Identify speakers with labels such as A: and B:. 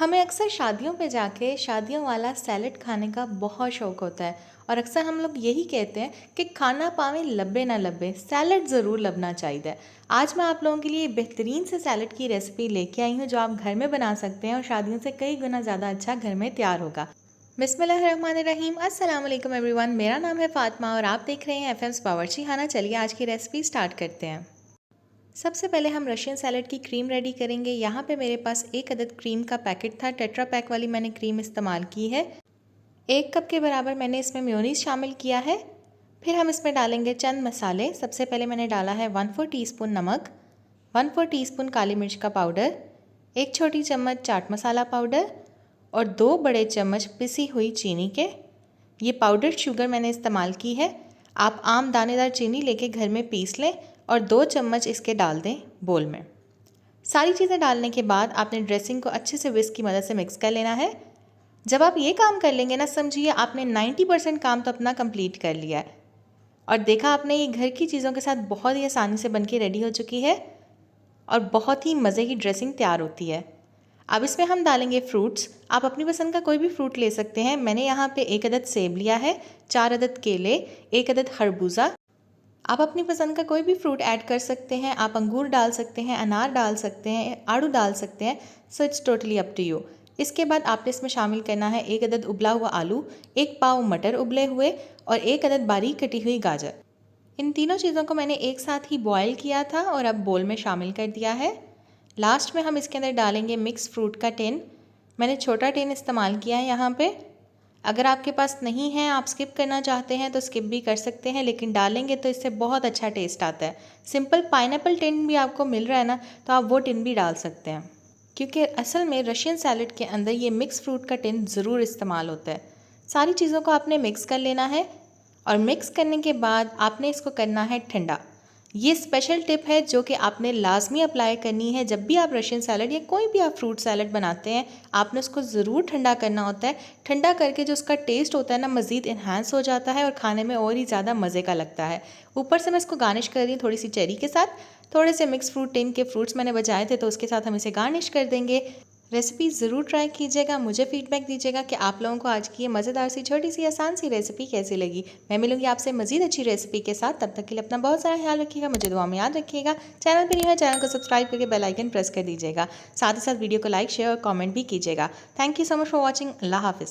A: हमें अक्सर शादियों पे जाके शादियों वाला सैलेड खाने का बहुत शौक होता है और अक्सर हम लोग यही कहते हैं कि खाना पावे लब्बे ना लब्बे, सैलेड ज़रूर लबना चाहिए। आज मैं आप लोगों के लिए बेहतरीन से सैलेड की रेसिपी लेके आई हूँ जो आप घर में बना सकते हैं और शादियों से कई गुना ज़्यादा अच्छा घर में तैयार होगा। बिस्मिल्लाहिर्रहमानिर्रहीम, अस्सलाम वालेकुम एवरीवन। मेरा नाम है फ़ातिमा और आप देख रहे हैं एफएम्स बावर्ची खाना। चलिए आज की रेसिपी स्टार्ट करते हैं। सबसे पहले हम रशियन सैलड की क्रीम रेडी करेंगे। यहाँ पे मेरे पास एक अदद क्रीम का पैकेट था, टेट्रा पैक वाली मैंने क्रीम इस्तेमाल की है। 1 कप के बराबर मैंने इसमें मेयोनीज़ शामिल किया है। फिर हम इसमें डालेंगे चंद मसाले। सबसे पहले मैंने डाला है 1/4 टीस्पून नमक, 1/4 टीस्पून काली मिर्च का पाउडर, 1 छोटी चम्मच चाट मसाला पाउडर और 2 बड़े चम्मच पिसी हुई चीनी के। ये पाउडर शुगर मैंने इस्तेमाल की है। आप आम दानेदार चीनी लेके घर में पीस लें और 2 चम्मच इसके डाल दें बोल में। सारी चीज़ें डालने के बाद आपने ड्रेसिंग को अच्छे से विस्क की मदद से मिक्स कर लेना है। जब आप ये काम कर लेंगे ना, समझिए आपने 90% काम तो अपना कंप्लीट कर लिया है। और देखा आपने, ये घर की चीज़ों के साथ बहुत ही आसानी से बनके रेडी हो चुकी है और बहुत ही मज़े की ड्रेसिंग तैयार होती है। अब इसमें हम डालेंगे फ्रूट्स। आप अपनी पसंद का कोई भी फ्रूट ले सकते हैं। मैंने यहाँ पे 1 अदद सेब लिया है, 4 अदद केले, 1 अदद खरबूजा। आप अपनी पसंद का कोई भी फ्रूट ऐड कर सकते हैं। आप अंगूर डाल सकते हैं, अनार डाल सकते हैं, आड़ू डाल सकते हैं। So it's totally up to you. इसके बाद आपने इसमें शामिल करना है 1 अदद उबला हुआ आलू, 1 पाव मटर उबले हुए और 1 अदद बारीक कटी हुई गाजर। इन तीनों चीज़ों को मैंने एक साथ ही बॉयल किया था और अब बोल में शामिल कर दिया है। लास्ट में हम इसके अंदर डालेंगे मिक्स फ्रूट का टिन। मैंने छोटा टिन इस्तेमाल किया है यहाँ पे। अगर आपके पास नहीं है, आप स्किप करना चाहते हैं तो स्किप भी कर सकते हैं, लेकिन डालेंगे तो इससे बहुत अच्छा टेस्ट आता है। सिंपल पाइनएप्पल टिन भी आपको मिल रहा है ना, तो आप वो टिन भी डाल सकते हैं, क्योंकि असल में रशियन सैलड के अंदर ये मिक्स फ्रूट का टिन ज़रूर इस्तेमाल होता है। सारी चीज़ों को आपने मिक्स कर लेना है और मिक्स करने के बाद आपने इसको करना है ठंडा। ये स्पेशल टिप है जो कि आपने लाजमी अप्लाई करनी है। जब भी आप रशियन सैलड या कोई भी आप फ्रूट सैलड बनाते हैं, आपने उसको ज़रूर ठंडा करना होता है। ठंडा करके जो उसका टेस्ट होता है ना, मज़ीद इन्हांस हो जाता है और खाने में और ही ज़्यादा मज़े का लगता है। ऊपर से मैं इसको गार्निश कर रही हूँ थोड़ी सी चेरी के साथ। थोड़े से मिक्स फ्रूट टिन के फ्रूट्स मैंने बचाए थे, तो उसके साथ हम इसे गार्निश कर देंगे। रेसिपी ज़रूर ट्राई कीजिएगा, मुझे फीडबैक दीजिएगा कि आप लोगों को आज की ये मज़ेदार सी छोटी सी आसान सी रेसिपी कैसी लगी। मैं मिलूंगी आपसे मज़ीद अच्छी रेसिपी के साथ। तब तक के लिए अपना बहुत सारा ख्याल रखिएगा, मुझे दुआ में याद रखिएगा। चैनल पर नहीं है, चैनल को सब्सक्राइब करके बेल आइकन प्रेस कर दीजिएगा। साथ ही साथ वीडियो को लाइक, शेयर और कॉमेंट भी कीजिएगा। Thank you so much for watching. अल्लाह हाफिज़।